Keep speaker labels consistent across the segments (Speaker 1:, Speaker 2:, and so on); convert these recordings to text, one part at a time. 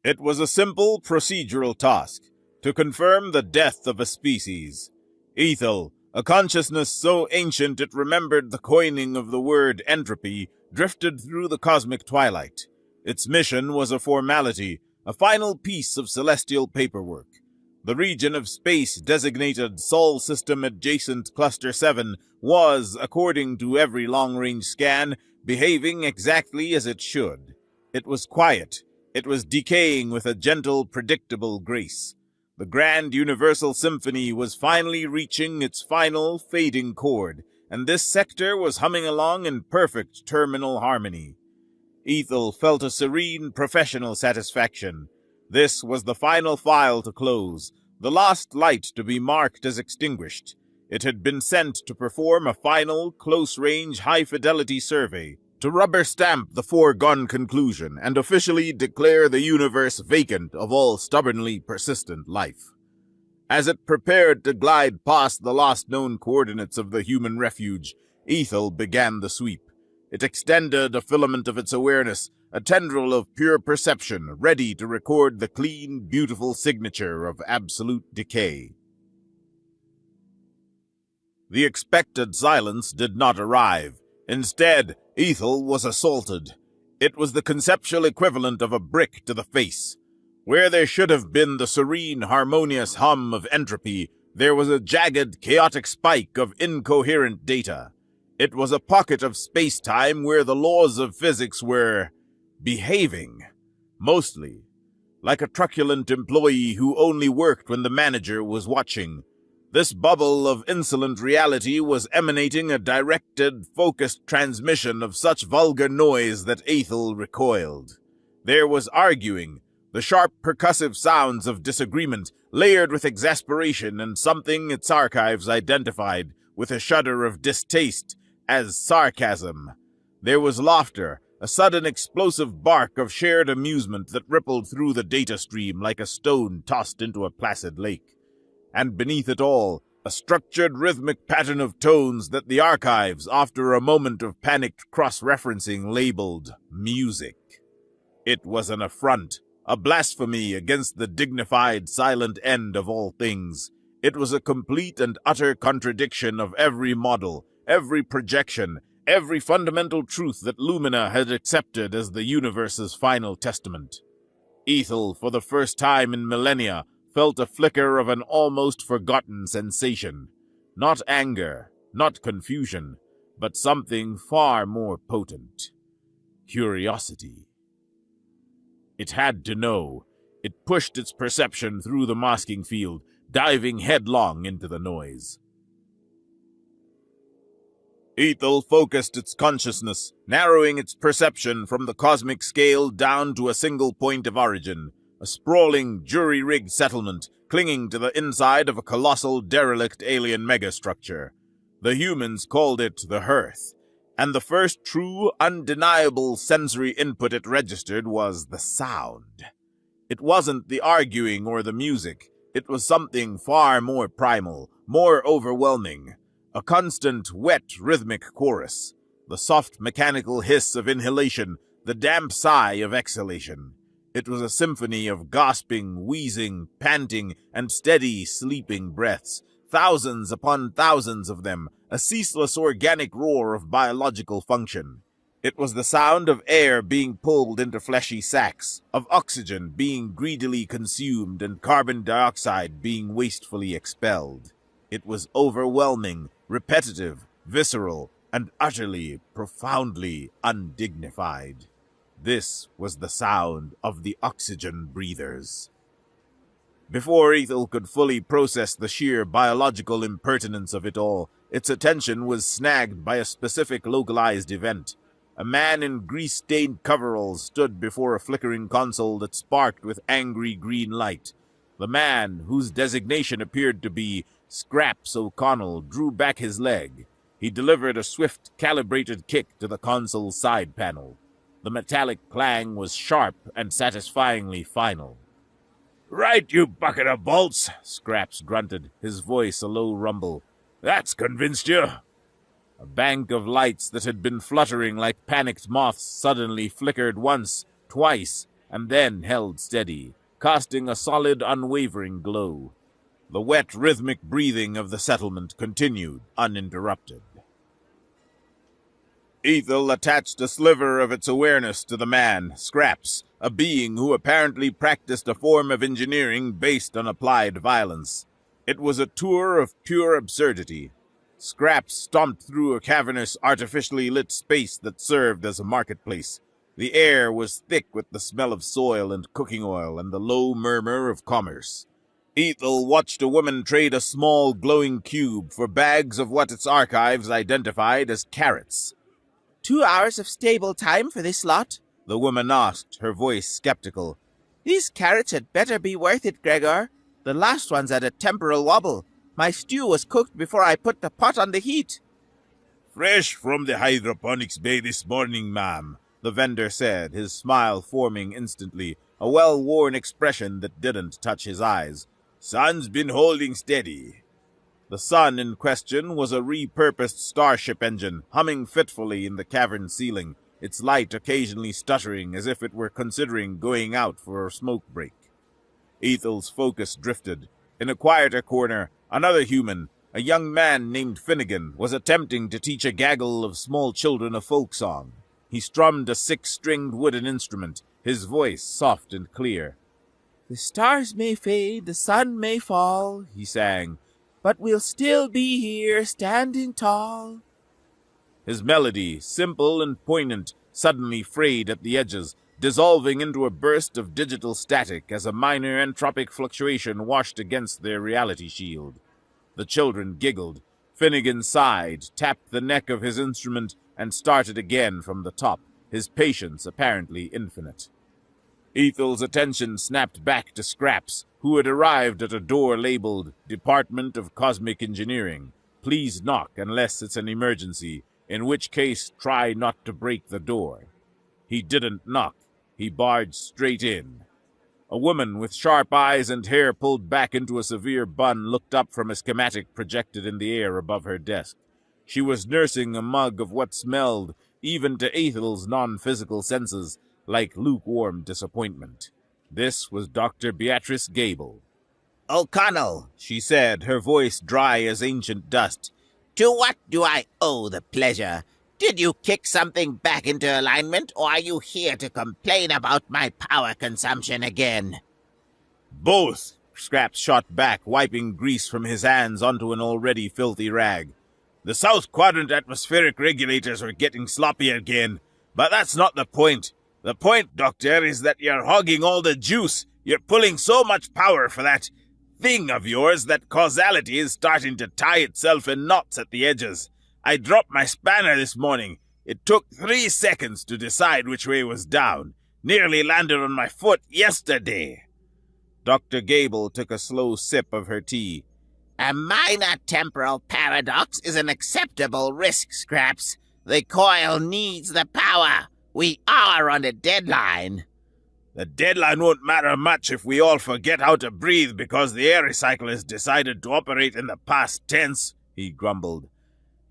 Speaker 1: It was a simple procedural task to confirm the death of a species. Ethel, a consciousness so ancient it remembered the coining of the word entropy, drifted through the cosmic twilight. Its mission was a formality, a final piece of celestial paperwork. The region of space designated Sol System Adjacent Cluster 7 was, according to every long-range scan, behaving exactly as it should. It was quiet. It was decaying with a gentle, predictable grace. The grand universal symphony was finally reaching its final, fading chord, and this sector was humming along in perfect terminal harmony. Ethel felt a serene, professional satisfaction. This was the final file to close, the last light to be marked as extinguished. It had been sent to perform a final, close-range, high-fidelity survey, to rubber stamp the foregone conclusion and officially declare the universe vacant of all stubbornly persistent life. As it prepared to glide past the lost known coordinates of the human refuge, Ethel began the sweep. It extended a filament of its awareness, a tendril of pure perception, ready to record the clean, beautiful signature of absolute decay. The expected silence did not arrive. Instead, Ethel was assaulted. It was the conceptual equivalent of a brick to the face. Where there should have been the serene, harmonious hum of entropy, there was a jagged, chaotic spike of incoherent data. It was a pocket of space-time where the laws of physics were behaving, mostly, like a truculent employee who only worked when the manager was watching. This bubble of insolent reality was emanating a directed, focused transmission of such vulgar noise that Ethel recoiled. There was arguing, the sharp percussive sounds of disagreement, layered with exasperation and something its archives identified, with a shudder of distaste, as sarcasm. There was laughter, a sudden explosive bark of shared amusement that rippled through the data stream like a stone tossed into a placid lake. And beneath it all, a structured rhythmic pattern of tones that the archives, after a moment of panicked cross-referencing, labeled music. It was an affront, a blasphemy against the dignified, silent end of all things. It was a complete and utter contradiction of every model, every projection, every fundamental truth that Lumina had accepted as the universe's final testament. Ethel, for the first time in millennia, felt a flicker of an almost forgotten sensation. Not anger, not confusion, but something far more potent. Curiosity. It had to know. It pushed its perception through the masking field, diving headlong into the noise. Ethel focused its consciousness, narrowing its perception from the cosmic scale down to a single point of origin, a sprawling, jury-rigged settlement clinging to the inside of a colossal, derelict alien megastructure. The humans called it the Hearth, and the first true, undeniable sensory input it registered was the sound. It wasn't the arguing or the music. It was something far more primal, more overwhelming. A constant, wet, rhythmic chorus. The soft, mechanical hiss of inhalation, the damp sigh of exhalation. It was a symphony of gasping, wheezing, panting, and steady, sleeping breaths. Thousands upon thousands of them, a ceaseless organic roar of biological function. It was the sound of air being pulled into fleshy sacs, of oxygen being greedily consumed and carbon dioxide being wastefully expelled. It was overwhelming, repetitive, visceral, and utterly, profoundly undignified. This was the sound of the oxygen breathers. Before Ethel could fully process the sheer biological impertinence of it all, its attention was snagged by a specific localized event. A man in grease-stained coveralls stood before a flickering console that sparked with angry green light. The man, whose designation appeared to be Scraps O'Connell, drew back his leg. He delivered a swift, calibrated kick to the console's side panel. The metallic clang was sharp and satisfyingly final. "Right, you bucket of bolts," Scraps grunted, his voice a low rumble. "That's convinced you." A bank of lights that had been fluttering like panicked moths suddenly flickered once, twice, and then held steady, casting a solid, unwavering glow. The wet, rhythmic breathing of the settlement continued uninterrupted. Ethel attached a sliver of its awareness to the man, Scraps, a being who apparently practiced a form of engineering based on applied violence. It was a tour of pure absurdity. Scraps stomped through a cavernous, artificially lit space that served as a marketplace. The air was thick with the smell of soil and cooking oil and the low murmur of commerce. Ethel watched a woman trade a small, glowing cube for bags of what its archives identified as carrots.
Speaker 2: 2 hours of stable time for this lot?
Speaker 1: The woman asked, her voice skeptical.
Speaker 2: These carrots had better be worth it, Gregor. The last ones had a temporal wobble. My stew was cooked before I put the pot on the heat.
Speaker 1: Fresh from the hydroponics bay this morning, ma'am, the vendor said, his smile forming instantly, a well-worn expression that didn't touch his eyes. Sun's been holding steady. The sun in question was a repurposed starship engine, humming fitfully in the cavern ceiling, its light occasionally stuttering as if it were considering going out for a smoke break. Ethel's focus drifted. In a quieter corner, another human, a young man named Finnegan, was attempting to teach a gaggle of small children a folk song. He strummed a 6-stringed wooden instrument, his voice soft and clear.
Speaker 2: The stars may fade, the sun may fall, he sang, but we'll still be here, standing tall.
Speaker 1: His melody, simple and poignant, suddenly frayed at the edges, dissolving into a burst of digital static as a minor entropic fluctuation washed against their reality shield. The children giggled. Finnegan sighed, tapped the neck of his instrument, and started again from the top, his patience apparently infinite. Ethel's attention snapped back to Scraps, who had arrived at a door labeled Department of Cosmic Engineering. Please knock unless it's an emergency, in which case try not to break the door. He didn't knock. He barged straight in. A woman with sharp eyes and hair pulled back into a severe bun looked up from a schematic projected in the air above her desk. She was nursing a mug of what smelled, even to Ethel's non-physical senses, like lukewarm disappointment. This was Dr. Beatrice Gable.
Speaker 2: O'Connell,
Speaker 1: she said, her voice dry as ancient dust.
Speaker 2: To what do I owe the pleasure? Did you kick something back into alignment, or are you here to complain about my power consumption again?
Speaker 1: Both, Scraps shot back, wiping grease from his hands onto an already filthy rag. The South Quadrant atmospheric regulators are getting sloppy again, but that's not the point. The point, Doctor, is that you're hogging all the juice. You're pulling so much power for that thing of yours that causality is starting to tie itself in knots at the edges. I dropped my spanner this morning. It took 3 seconds to decide which way was down. Nearly landed on my foot yesterday. Dr. Gable took a slow sip of her tea.
Speaker 2: A minor temporal paradox is an acceptable risk, Scraps. The coil needs the power. We are on a deadline.
Speaker 1: The deadline won't matter much if we all forget how to breathe because the air recycle has decided to operate in the past tense, he grumbled.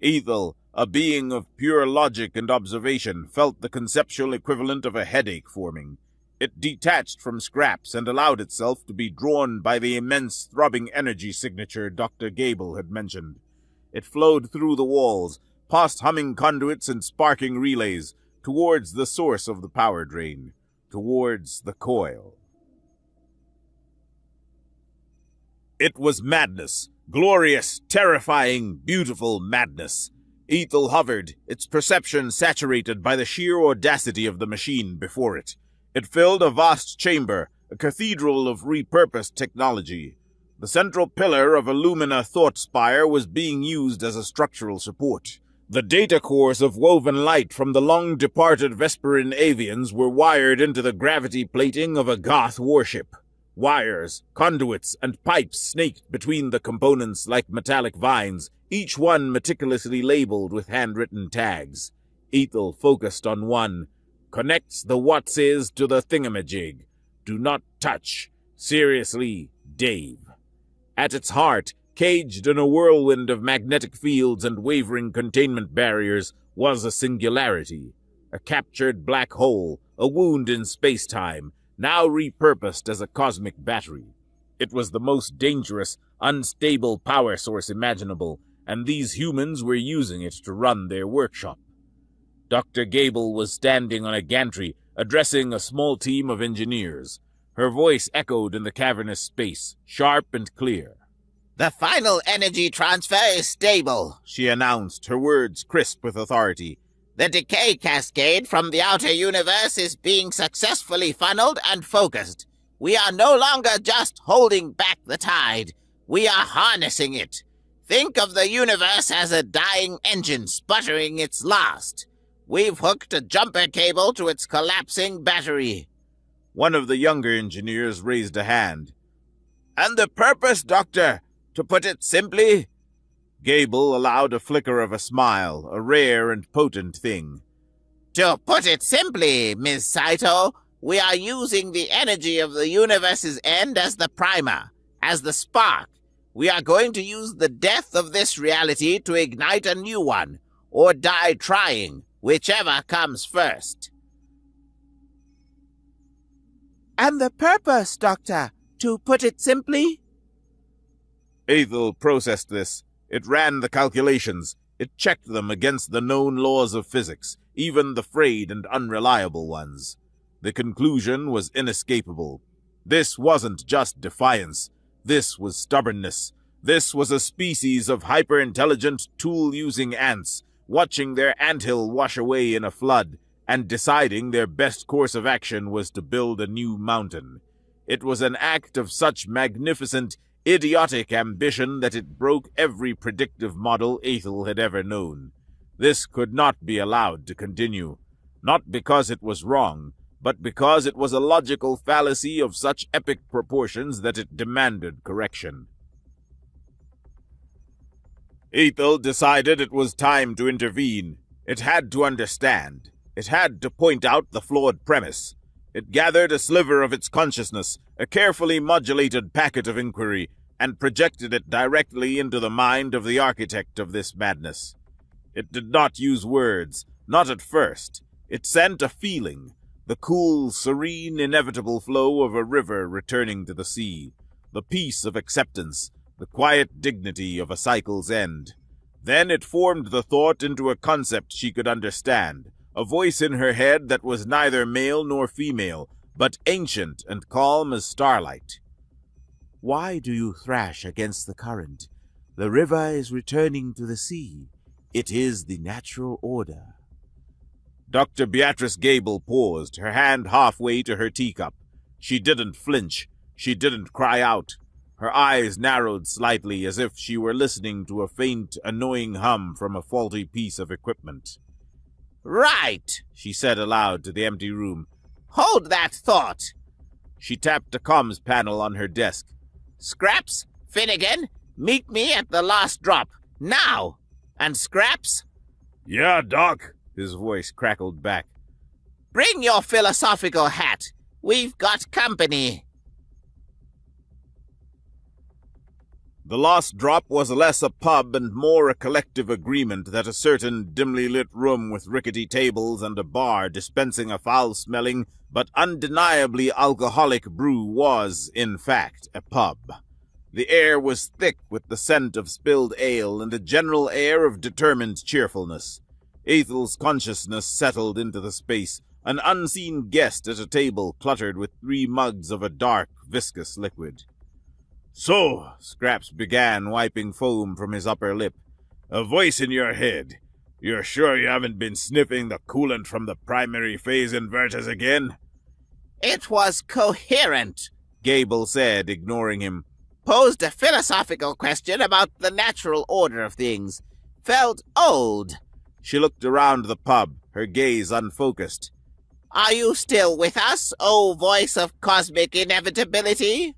Speaker 1: Ethel, a being of pure logic and observation, felt the conceptual equivalent of a headache forming. It detached from Scraps and allowed itself to be drawn by the immense throbbing energy signature Dr. Gable had mentioned. It flowed through the walls, past humming conduits and sparking relays, towards the source of the power drain, towards the coil. It was madness, glorious, terrifying, beautiful madness. Ethel hovered, its perception saturated by the sheer audacity of the machine before it. It filled a vast chamber, a cathedral of repurposed technology. The central pillar of a Lumina thought spire was being used as a structural support. The data cores of woven light from the long-departed Vesperin avians were wired into the gravity plating of a Goth warship. Wires, conduits, and pipes snaked between the components like metallic vines, each one meticulously labeled with handwritten tags. Ethel focused on one. Connects the what's-is to the thingamajig. Do not touch. Seriously, Dave. At its heart, caged in a whirlwind of magnetic fields and wavering containment barriers, was a singularity. A captured black hole, a wound in space-time, now repurposed as a cosmic battery. It was the most dangerous, unstable power source imaginable, and these humans were using it to run their workshop. Dr. Gable was standing on a gantry, addressing a small team of engineers. Her voice echoed in the cavernous space, sharp and clear.
Speaker 2: "The final energy transfer is stable,"
Speaker 1: she announced, her words crisp with authority.
Speaker 2: "The decay cascade from the outer universe is being successfully funneled and focused. We are no longer just holding back the tide. We are harnessing it. Think of the universe as a dying engine sputtering its last. We've hooked a jumper cable to its collapsing battery."
Speaker 1: One of the younger engineers raised a hand. "And the purpose, Doctor? To put it simply?" Gable allowed a flicker of a smile, a rare and potent thing.
Speaker 2: "To put it simply, Ms. Saito, we are using the energy of the universe's end as the primer, as the spark. We are going to use the death of this reality to ignite a new one, or die trying, whichever comes first." "And the purpose, Doctor, to put it simply?"
Speaker 1: Ethel processed this. It ran the calculations. It checked them against the known laws of physics, even the frayed and unreliable ones. The conclusion was inescapable. This wasn't just defiance. This was stubbornness. This was a species of hyper-intelligent, tool-using ants, watching their anthill wash away in a flood, and deciding their best course of action was to build a new mountain. It was an act of such magnificent, idiotic ambition that it broke every predictive model Ethel had ever known. This could not be allowed to continue, not because it was wrong, but because it was a logical fallacy of such epic proportions that it demanded correction. Ethel decided it was time to intervene. It had to understand. It had to point out the flawed premise. It gathered a sliver of its consciousness, a carefully modulated packet of inquiry, and projected it directly into the mind of the architect of this madness. It did not use words, not at first. It sent a feeling, the cool, serene, inevitable flow of a river returning to the sea, the peace of acceptance, the quiet dignity of a cycle's end. Then it formed the thought into a concept she could understand, a voice in her head that was neither male nor female, but ancient and calm as starlight. "Why do you thrash against the current? The river is returning to the sea. It is the natural order." Dr. Beatrice Gable paused, her hand halfway to her teacup. She didn't flinch. She didn't cry out. Her eyes narrowed slightly as if she were listening to a faint, annoying hum from a faulty piece of equipment.
Speaker 2: "Right," she said aloud to the empty room. "Hold that thought." She tapped a comms panel on her desk. "Scraps, Finnegan, meet me at the last drop, now! And Scraps?"
Speaker 1: "Yeah, Doc," his voice crackled back.
Speaker 2: "Bring your philosophical hat. We've got company."
Speaker 1: The Lost Drop was less a pub and more a collective agreement that a certain dimly lit room with rickety tables and a bar dispensing a foul-smelling but undeniably alcoholic brew was, in fact, a pub. The air was thick with the scent of spilled ale and a general air of determined cheerfulness. Ethel's consciousness settled into the space, an unseen guest at a table cluttered with 3 mugs of a dark, viscous liquid. "So," Scraps began, wiping foam from his upper lip, "a voice in your head. You're sure you haven't been sniffing the coolant from the primary phase inverters again?"
Speaker 2: "It was coherent," Gable said, ignoring him. "Posed a philosophical question about the natural order of things. Felt old." She looked around the pub, her gaze unfocused. "Are you still with us, O voice of cosmic inevitability?"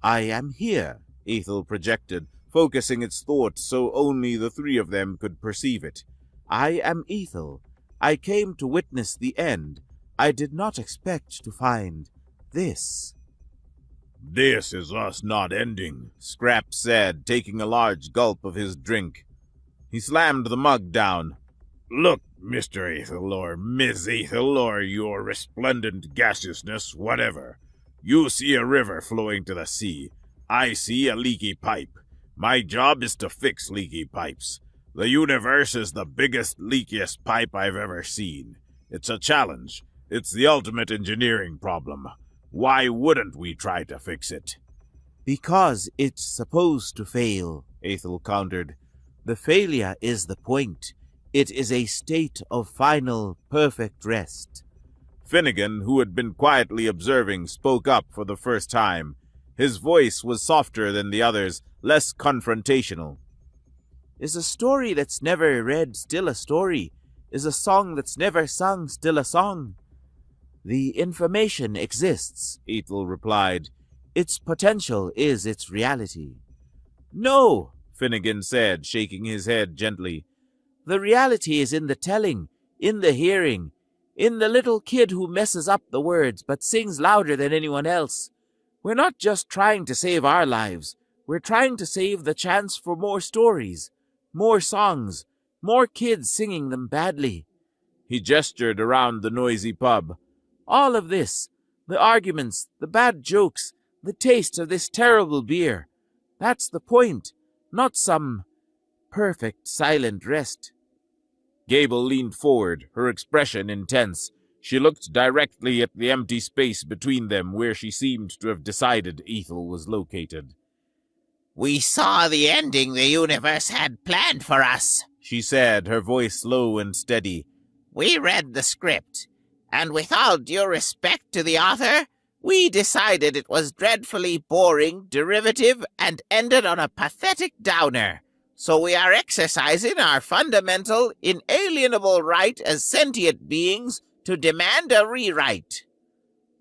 Speaker 2: "I am here," Ethel projected, focusing its thought so only the 3 of them could perceive it. "I am Ethel. I came to witness the end. I did not expect to find this."
Speaker 1: "This is us not ending," Scraps said, taking a large gulp of his drink. He slammed the mug down. "Look, Mr. Ethel, or Ms. Ethel, or your resplendent gaseousness, whatever. You see a river flowing to the sea. I see a leaky pipe. My job is to fix leaky pipes. The universe is the biggest, leakiest pipe I've ever seen. It's a challenge. It's the ultimate engineering problem. Why wouldn't we try to fix it?
Speaker 2: Because it's supposed to fail, Ethel countered. The failure is the point. It is a state of final, perfect rest.
Speaker 1: Finnegan, who had been quietly observing, spoke up for the first time. His voice was softer than the others, less confrontational.
Speaker 2: Is a story that's never read still a story? Is a song that's never sung still a song? The information exists, Ethel replied. Its potential is its reality. No, Finnegan said, shaking his head gently. The reality is in the telling, in the hearing, in the little kid who messes up the words but sings louder than anyone else. We're not just trying to save our lives. We're trying to save the chance for more stories, more songs, more kids singing them badly. He gestured around the noisy pub. All of this, the arguments, the bad jokes, the taste of this terrible beer. That's the point, not some perfect silent rest.
Speaker 1: Gable leaned forward, her expression intense. She looked directly at the empty space between them where she seemed to have decided Ethel was located.
Speaker 2: We saw the ending the universe had planned for us,
Speaker 1: she said, her voice low and steady.
Speaker 2: We read the script, and with all due respect to the author, we decided it was dreadfully boring, derivative, and ended on a pathetic downer. So we are exercising our fundamental, inalienable right as sentient beings to demand a rewrite.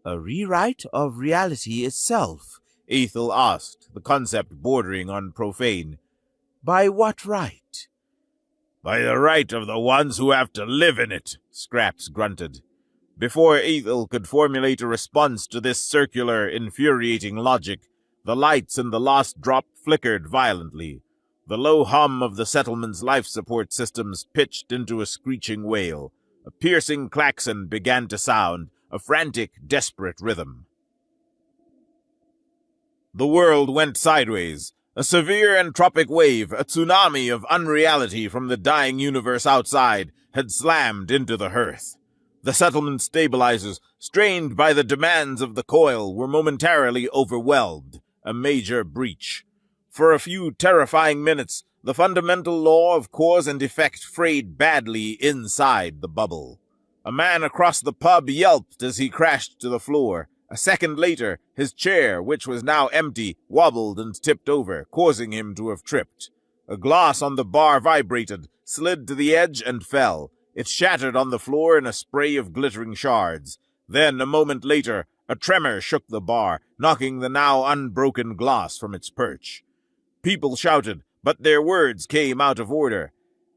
Speaker 2: A rewrite of reality itself?
Speaker 1: Ethel asked, the concept bordering on profane.
Speaker 2: By what right?
Speaker 1: By the right of the ones who have to live in it, Scraps grunted. Before Ethel could formulate a response to this circular, infuriating logic, the lights in the lost drop flickered violently. The low hum of the settlement's life support systems pitched into a screeching wail. A piercing klaxon began to sound, a frantic, desperate rhythm. The world went sideways. A severe entropic wave, a tsunami of unreality from the dying universe outside, had slammed into the hearth. The settlement stabilizers, strained by the demands of the coil, were momentarily overwhelmed, a major breach. For a few terrifying minutes, the fundamental law of cause and effect frayed badly inside the bubble. A man across the pub yelped as he crashed to the floor. A second later, his chair, which was now empty, wobbled and tipped over, causing him to have tripped. A glass on the bar vibrated, slid to the edge, and fell. It shattered on the floor in a spray of glittering shards. Then, a moment later, a tremor shook the bar, knocking the now unbroken glass from its perch. People shouted, but their words came out of order.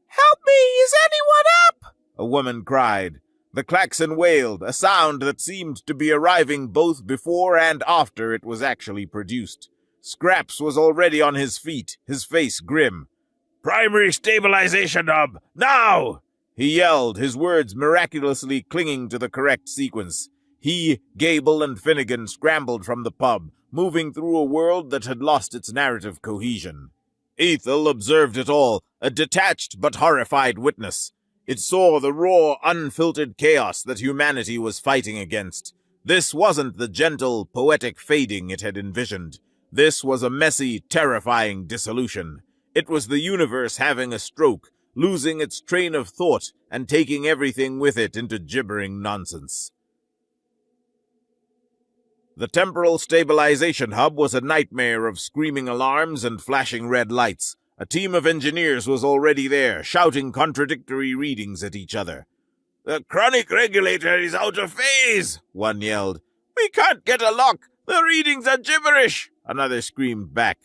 Speaker 2: "Help me! Is anyone up?"
Speaker 1: a woman cried. The klaxon wailed, a sound that seemed to be arriving both before and after it was actually produced. Scraps was already on his feet, his face grim. "Primary stabilization hub, now!" he yelled, his words miraculously clinging to the correct sequence. He, Gable, and Finnegan scrambled from the pub, moving through a world that had lost its narrative cohesion. Ethel observed it all, a detached but horrified witness. It saw the raw, unfiltered chaos that humanity was fighting against. This wasn't the gentle, poetic fading it had envisioned. This was a messy, terrifying dissolution. It was the universe having a stroke, losing its train of thought and taking everything with it into gibbering nonsense. The temporal stabilization hub was a nightmare of screaming alarms and flashing red lights. A team of engineers was already there, shouting contradictory readings at each other. "The chronic regulator is out of phase," one yelled. "We can't get a lock. The readings are gibberish," another screamed back.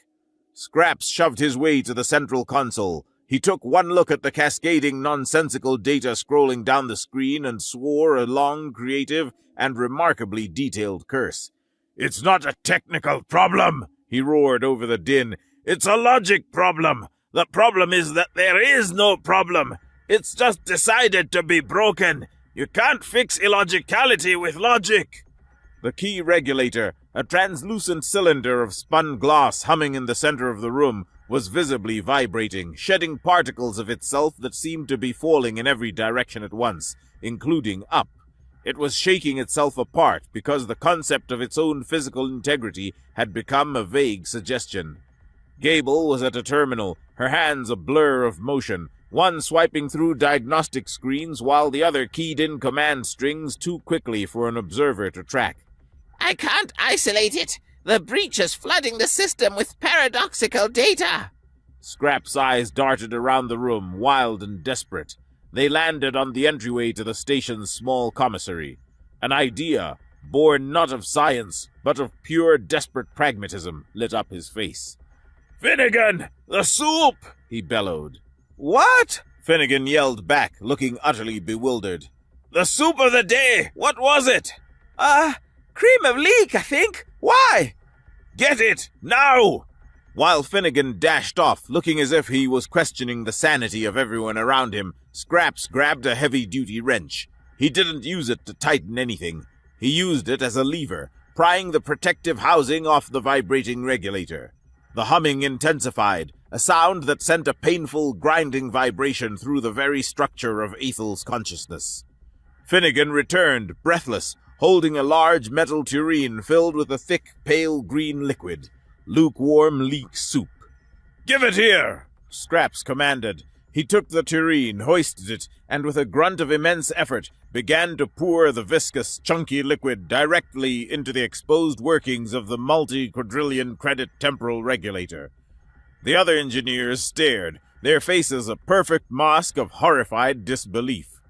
Speaker 1: Scraps shoved his way to the central console. He took one look at the cascading, nonsensical data scrolling down the screen and swore a long, creative, and remarkably detailed curse. "It's not a technical problem," he roared over the din. "It's a logic problem. The problem is that there is no problem. It's just decided to be broken. You can't fix illogicality with logic. The key regulator, a translucent cylinder of spun glass humming in the center of the room, was visibly vibrating, shedding particles of itself that seemed to be falling in every direction at once, including up. It was shaking itself apart because the concept of its own physical integrity had become a vague suggestion. Gable was at a terminal, her hands a blur of motion, one swiping through diagnostic screens while the other keyed in command strings too quickly for an observer to track.
Speaker 2: I can't isolate it. The breach is flooding the system with paradoxical data.
Speaker 1: Scrap's eyes darted around the room, wild and desperate. They landed on the entryway to the station's small commissary. An idea, born not of science, but of pure desperate pragmatism, lit up his face. "Finnegan! The soup!" he bellowed.
Speaker 3: What?
Speaker 1: Finnegan yelled back, looking utterly bewildered.
Speaker 3: The soup of the day! What was it? Cream of leek, I think. Why?
Speaker 1: Get it! Now! While Finnegan dashed off, looking as if he was questioning the sanity of everyone around him, Scraps grabbed a heavy-duty wrench. He didn't use it to tighten anything. He used it as a lever, prying the protective housing off the vibrating regulator. The humming intensified, a sound that sent a painful, grinding vibration through the very structure of Ethel's consciousness. Finnegan returned, breathless, holding a large metal tureen filled with a thick, pale green liquid. Lukewarm leek soup. "Give it here!" Scraps commanded. He took the tureen, hoisted it, and with a grunt of immense effort, began to pour the viscous, chunky liquid directly into the exposed workings of the multi-quadrillion credit temporal regulator. The other engineers stared, their faces a perfect mask of horrified disbelief.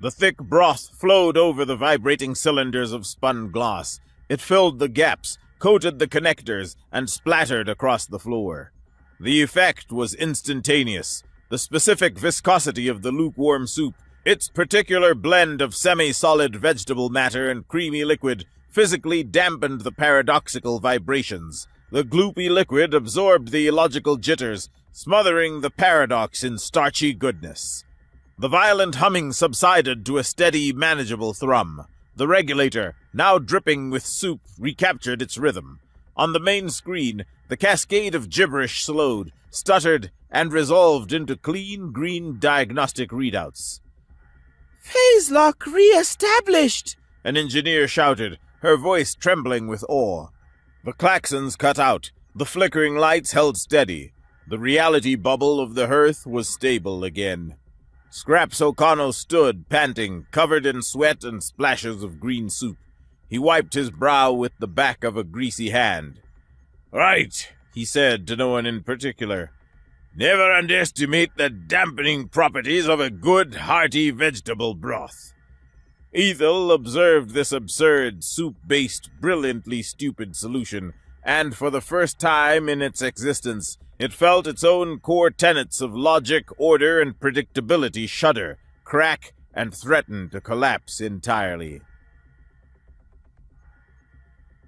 Speaker 1: The thick broth flowed over the vibrating cylinders of spun glass. It filled the gaps, coated the connectors, and splattered across the floor. The effect was instantaneous. The specific viscosity of the lukewarm soup, its particular blend of semi-solid vegetable matter and creamy liquid, physically dampened the paradoxical vibrations. The gloopy liquid absorbed the illogical jitters, smothering the paradox in starchy goodness. The violent humming subsided to a steady, manageable thrum. The regulator, now dripping with soup, recaptured its rhythm. On the main screen, the cascade of gibberish slowed, stuttered, and resolved into clean, green diagnostic readouts.
Speaker 3: Phase lock re-established!
Speaker 1: An engineer shouted, her voice trembling with awe. The klaxons cut out. The flickering lights held steady. The reality bubble of the hearth was stable again. Scraps O'Connell stood, panting, covered in sweat and splashes of green soup. He wiped his brow with the back of a greasy hand. "Right," he said to no one in particular. "Never underestimate the dampening properties of a good, hearty vegetable broth." Ethel observed this absurd, soup-based, brilliantly stupid solution, and for the first time in its existence, it felt its own core tenets of logic, order, and predictability shudder, crack, and threaten to collapse entirely.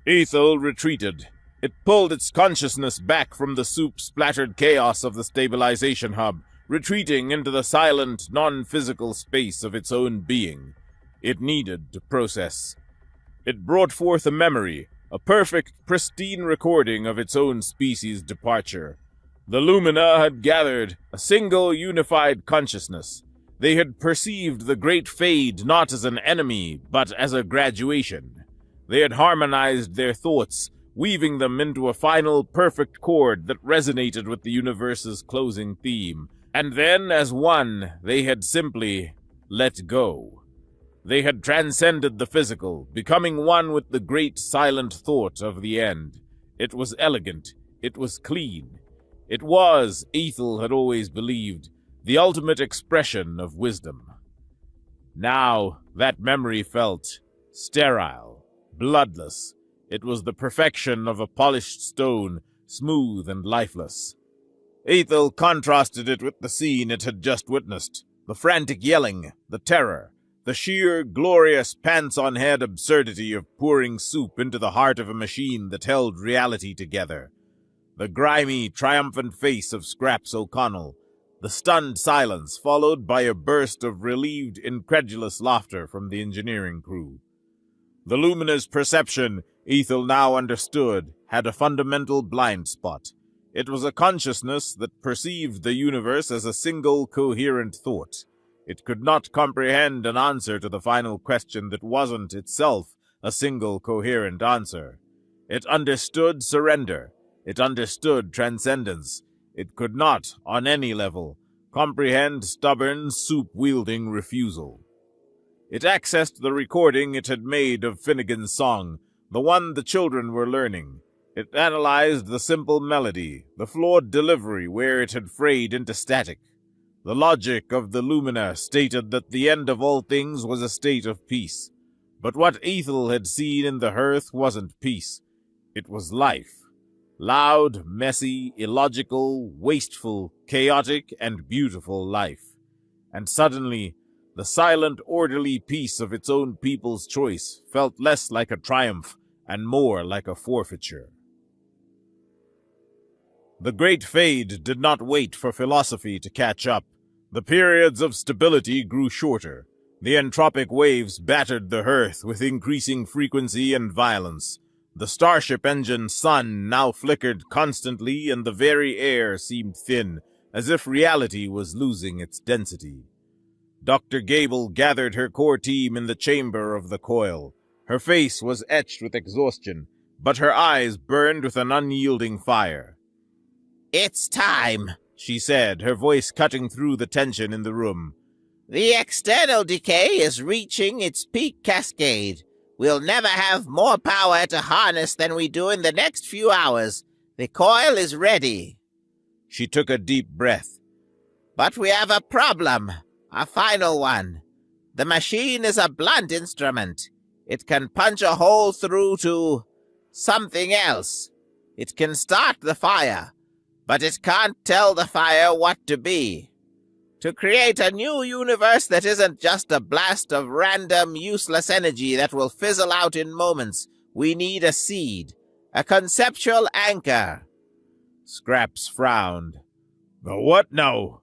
Speaker 1: Ethel retreated. It pulled its consciousness back from the soup-splattered chaos of the stabilization hub, retreating into the silent, non-physical space of its own being. It needed to process. It brought forth a memory, a perfect, pristine recording of its own species' departure. The Lumina had gathered a single unified consciousness. They had perceived the great fade not as an enemy, but as a graduation. They had harmonized their thoughts, weaving them into a final perfect chord that resonated with the universe's closing theme. And then, as one, they had simply let go. They had transcended the physical, becoming one with the great silent thought of the end. It was elegant. It was clean. It was, Ethel had always believed, the ultimate expression of wisdom. Now, that memory felt sterile, bloodless. It was the perfection of a polished stone, smooth and lifeless. Ethel contrasted it with the scene it had just witnessed. The frantic yelling, the terror, the sheer, glorious, pants-on-head absurdity of pouring soup into the heart of a machine that held reality together. The grimy, triumphant face of Scraps O'Connell, The stunned silence followed by a burst of relieved, incredulous laughter from the engineering crew. The Lumina's perception, Ethel now understood, had a fundamental blind spot. It was a consciousness that perceived the universe as a single coherent thought. It could not comprehend an answer to the final question that wasn't itself a single coherent answer. It understood surrender. It understood transcendence. It could not, on any level, comprehend stubborn, soup-wielding refusal. It accessed the recording it had made of Finnegan's song, the one the children were learning. It analyzed the simple melody, the flawed delivery where it had frayed into static. The logic of the Lumina stated that the end of all things was a state of peace. But what Ethel had seen in the hearth wasn't peace. It was life. Loud, messy, illogical, wasteful, chaotic, and beautiful life. And suddenly, the silent, orderly peace of its own people's choice felt less like a triumph and more like a forfeiture. The great fade did not wait for philosophy to catch up. The periods of stability grew shorter. The entropic waves battered the hearth with increasing frequency and violence. The starship engine's sun now flickered constantly, and the very air seemed thin, as if reality was losing its density. Dr. Gable gathered her core team in the chamber of the coil. Her face was etched with exhaustion, but her eyes burned with an unyielding fire.
Speaker 2: "It's time,"
Speaker 1: she said, her voice cutting through the tension in the room.
Speaker 2: "The external decay is reaching its peak cascade. We'll never have more power to harness than we do in the next few hours. The coil is ready."
Speaker 1: She took a deep breath.
Speaker 2: "But we have a problem, a final one. The machine is a blunt instrument. It can punch a hole through to something else. It can start the fire, but it can't tell the fire what to be. To create a new universe that isn't just a blast of random, useless energy that will fizzle out in moments, we need a seed, a conceptual anchor."
Speaker 1: Scraps frowned. "The what now?"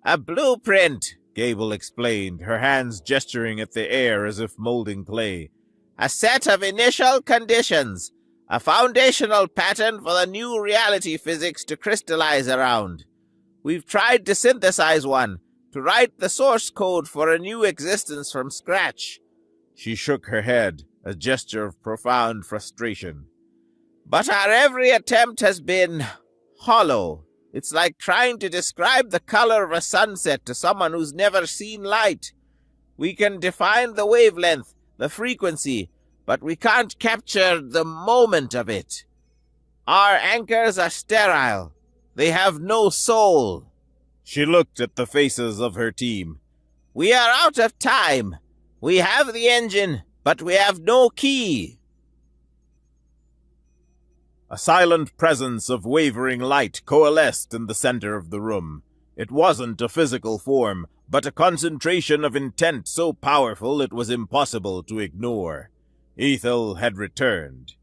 Speaker 2: "A blueprint,"
Speaker 1: Gable explained, her hands gesturing at the air as if molding clay.
Speaker 2: "A set of initial conditions, a foundational pattern for the new reality physics to crystallize around. We've tried to synthesize one, to write the source code for a new existence from scratch."
Speaker 1: She shook her head, a gesture of profound frustration.
Speaker 2: "But our every attempt has been hollow. It's like trying to describe the color of a sunset to someone who's never seen light. We can define the wavelength, the frequency, but we can't capture the moment of it. Our anchors are sterile. They have no soul."
Speaker 1: She looked at the faces of her team.
Speaker 2: "We are out of time. We have the engine, but we have no key."
Speaker 1: A silent presence of wavering light coalesced in the center of the room. It wasn't a physical form, but a concentration of intent so powerful it was impossible to ignore. Ethel had returned.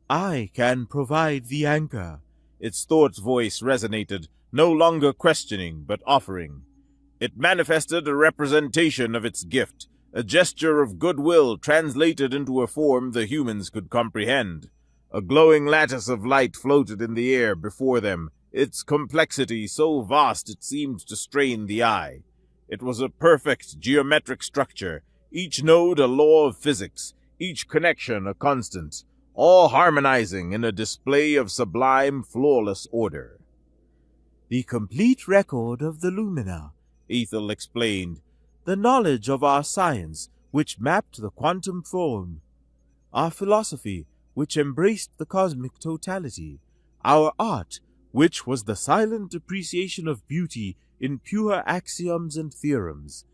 Speaker 1: "I can provide the anchor." Its thought voice resonated, no longer questioning, but offering. It manifested a representation of its gift, a gesture of goodwill translated into a form the humans could comprehend. A glowing lattice of light floated in the air before them, its complexity so vast it seemed to strain the eye. It was a perfect geometric structure, each node a law of physics, each connection a constant, all harmonizing in a display of sublime, flawless order. "The complete record of the Lumina," Ethel explained, "the knowledge of our science, which mapped the quantum form, our philosophy, which embraced the cosmic totality, our art, which was the silent appreciation of beauty in pure axioms and theorems.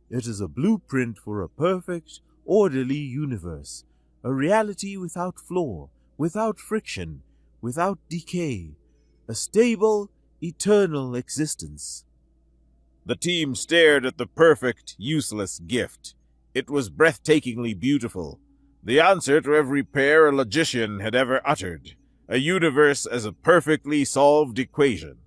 Speaker 1: It is a blueprint for a perfect, orderly universe, a reality without flaw, without friction, without decay, a stable, eternal existence." The team stared at the perfect, useless gift. It was breathtakingly beautiful, the answer to every prayer a logician had ever uttered, a universe as a perfectly solved equation.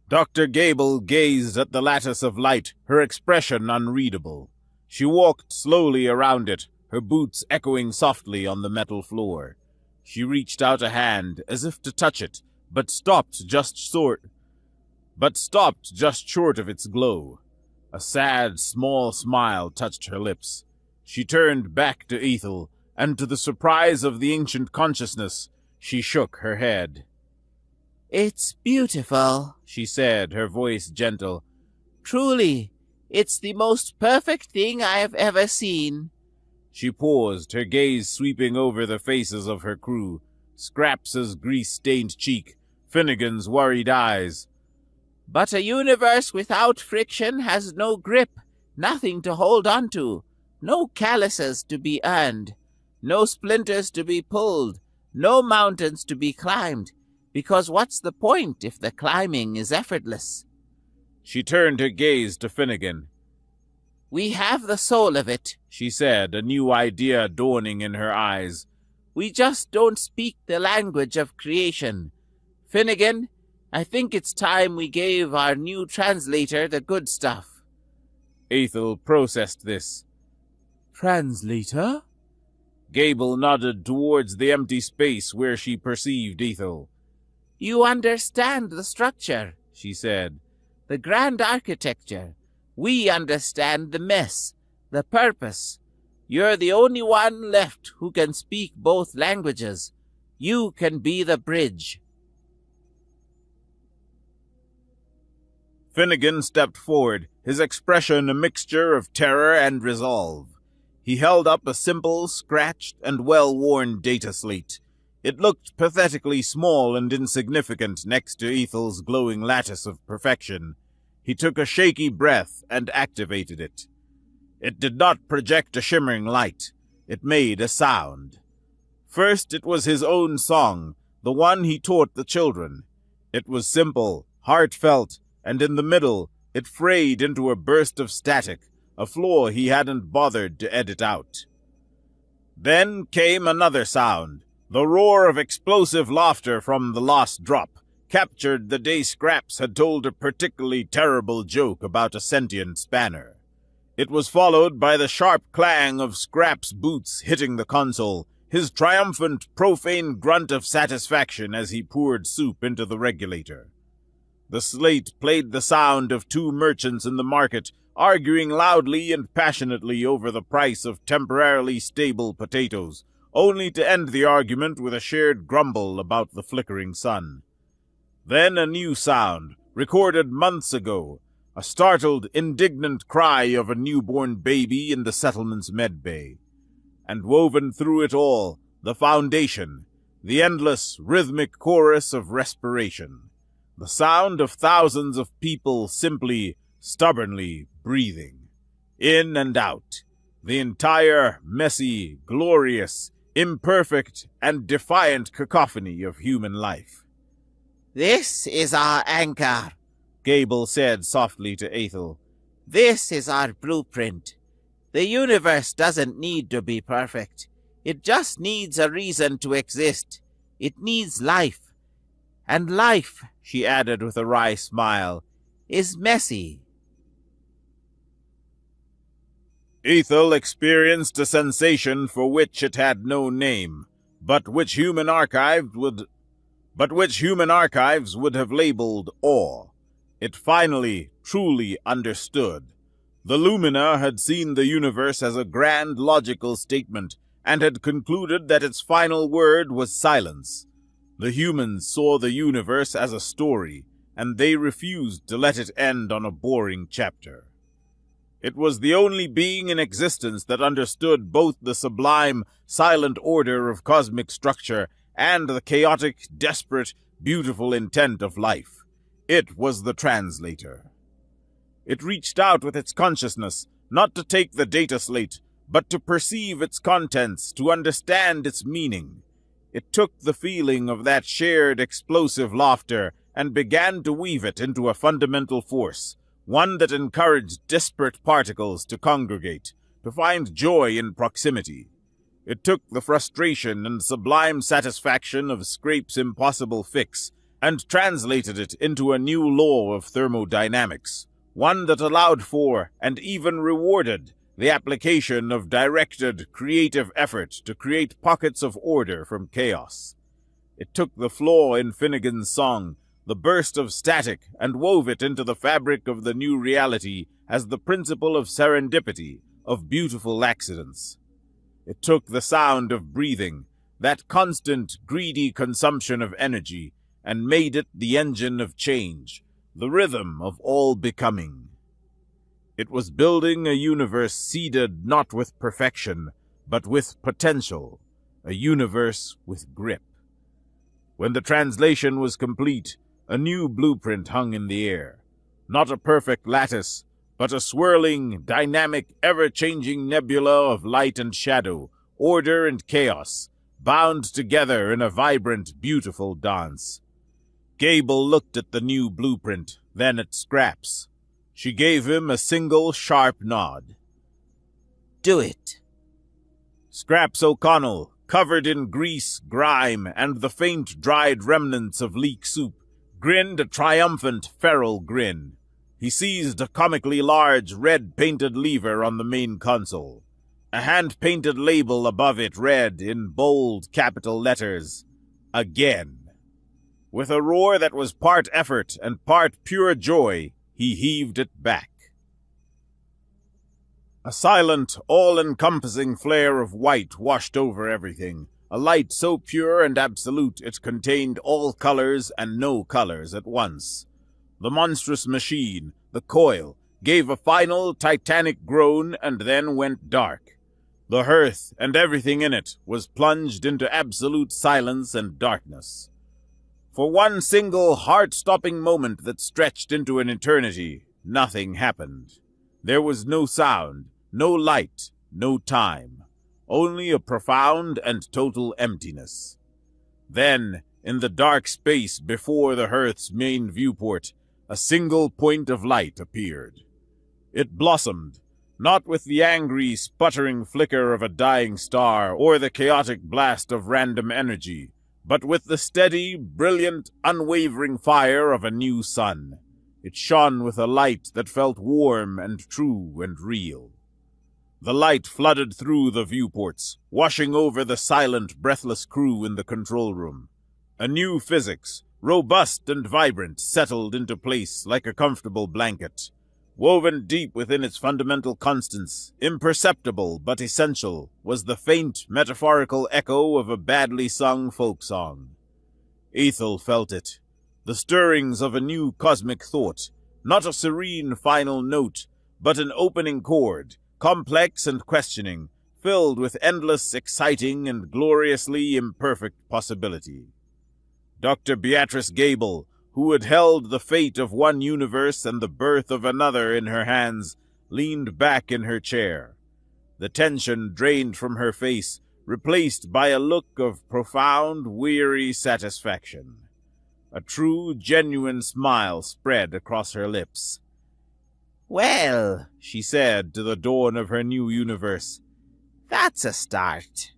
Speaker 1: Dr. Gable gazed at the lattice of light, her expression unreadable. She walked slowly around it, her boots echoing softly on the metal floor. She reached out a hand as if to touch it, but stopped just short of its glow. A sad, small smile touched her lips. She turned back to Ethel, and to the surprise of the ancient consciousness, she shook her head.
Speaker 2: "It's beautiful," she said, her voice gentle. "Truly, it's the most perfect thing I have ever seen."
Speaker 1: She paused, her gaze sweeping over the faces of her crew, Scraps' grease-stained cheek, Finnegan's worried eyes.
Speaker 2: "But a universe without friction has no grip, nothing to hold on to, no calluses to be earned, no splinters to be pulled, no mountains to be climbed, because what's the point if the climbing is effortless?"
Speaker 1: She turned her gaze to Finnegan.
Speaker 2: "We have the soul of it,"
Speaker 1: she said, a new idea dawning in her eyes.
Speaker 2: "We just don't speak the language of creation. Finnegan, I think it's time we gave our new translator the good stuff."
Speaker 1: Ethel processed this.
Speaker 2: "Translator?"
Speaker 1: Gable nodded towards the empty space where she perceived Ethel.
Speaker 2: "You understand the structure," she said, "the grand architecture. We understand the mess, the purpose. You're the only one left who can speak both languages. You can be the bridge."
Speaker 1: Finnegan stepped forward, his expression a mixture of terror and resolve. He held up a simple, scratched, and well-worn data slate. It looked pathetically small and insignificant next to Ethel's glowing lattice of perfection. He took a shaky breath and activated it. It did not project a shimmering light. It made a sound. First, it was his own song, the one he taught the children. It was simple, heartfelt, and in the middle, it frayed into a burst of static, a flaw he hadn't bothered to edit out. Then came another sound. The roar of explosive laughter from the lost drop, captured the day Scraps had told a particularly terrible joke about a sentient spanner. It was followed by the sharp clang of Scraps' boots hitting the console, his triumphant, profane grunt of satisfaction as he poured soup into the regulator. The slate played the sound of two merchants in the market arguing loudly and passionately over the price of temporarily stable potatoes, only to end the argument with a shared grumble about the flickering sun. Then a new sound, recorded months ago, a startled, indignant cry of a newborn baby in the settlement's medbay. And woven through it all, the foundation, the endless, rhythmic chorus of respiration, the sound of thousands of people simply, stubbornly breathing, in and out, the entire, messy, glorious, imperfect, and defiant cacophony of human life.
Speaker 2: "This is our anchor,"
Speaker 1: Gable said softly to Ethel.
Speaker 2: "This is our blueprint. The universe doesn't need to be perfect. It just needs a reason to exist. It needs life. And life," she added with a wry smile, "is messy."
Speaker 1: Ethel experienced a sensation for which it had no name, but which human archives would have labeled awe. It finally, truly understood. The Lumina had seen the universe as a grand logical statement, and had concluded that its final word was silence. The humans saw the universe as a story, and they refused to let it end on a boring chapter. It was the only being in existence that understood both the sublime, silent order of cosmic structure and the chaotic, desperate, beautiful intent of life. It was the translator. It reached out with its consciousness, not to take the data slate, but to perceive its contents, to understand its meaning. It took the feeling of that shared explosive laughter and began to weave it into a fundamental force, one that encouraged disparate particles to congregate, to find joy in proximity. It took the frustration and sublime satisfaction of Scrape's impossible fix, and translated it into a new law of thermodynamics, one that allowed for, and even rewarded, the application of directed, creative effort to create pockets of order from chaos. It took the flaw in Finnegan's song, the burst of static, and wove it into the fabric of the new reality as the principle of serendipity, of beautiful accidents. It took the sound of breathing, that constant, greedy consumption of energy, and made it the engine of change, the rhythm of all becoming. It was building a universe seeded not with perfection, but with potential, a universe with grip. When the translation was complete, a new blueprint hung in the air. Not a perfect lattice, but a swirling, dynamic, ever-changing nebula of light and shadow, order and chaos, bound together in a vibrant, beautiful dance. Gable looked at the new blueprint, then at Scraps. She gave him a single sharp nod.
Speaker 2: Do it.
Speaker 1: Scraps O'Connell, covered in grease, grime, and the faint, dried remnants of leek soup, grinned a triumphant, feral grin. He seized a comically large, red-painted lever on the main console. A hand-painted label above it read, in bold capital letters, "Again." With a roar that was part effort and part pure joy, he heaved it back. A silent, all-encompassing flare of white washed over everything, a light so pure and absolute it contained all colors and no colors at once. The monstrous machine, the coil, gave a final titanic groan and then went dark. The hearth and everything in it was plunged into absolute silence and darkness. For one single heart-stopping moment that stretched into an eternity, nothing happened. There was no sound, no light, no time, only a profound and total emptiness. Then, in the dark space before the hearth's main viewport, a single point of light appeared. It blossomed, not with the angry, sputtering flicker of a dying star or the chaotic blast of random energy, but with the steady, brilliant, unwavering fire of a new sun. It shone with a light that felt warm and true and real. The light flooded through the viewports, washing over the silent, breathless crew in the control room. A new physics, robust and vibrant, settled into place like a comfortable blanket. Woven deep within its fundamental constants, imperceptible but essential, was the faint, metaphorical echo of a badly sung folk song. Ethel felt it, the stirrings of a new cosmic thought, not a serene final note, but an opening chord, complex and questioning, filled with endless, exciting, and gloriously imperfect possibility. Dr. Beatrice Gable, who had held the fate of one universe and the birth of another in her hands, leaned back in her chair. The tension drained from her face, replaced by a look of profound, weary satisfaction. A true, genuine smile spread across her lips.
Speaker 2: Well,
Speaker 1: She said to the dawn of her new universe,
Speaker 2: that's a start.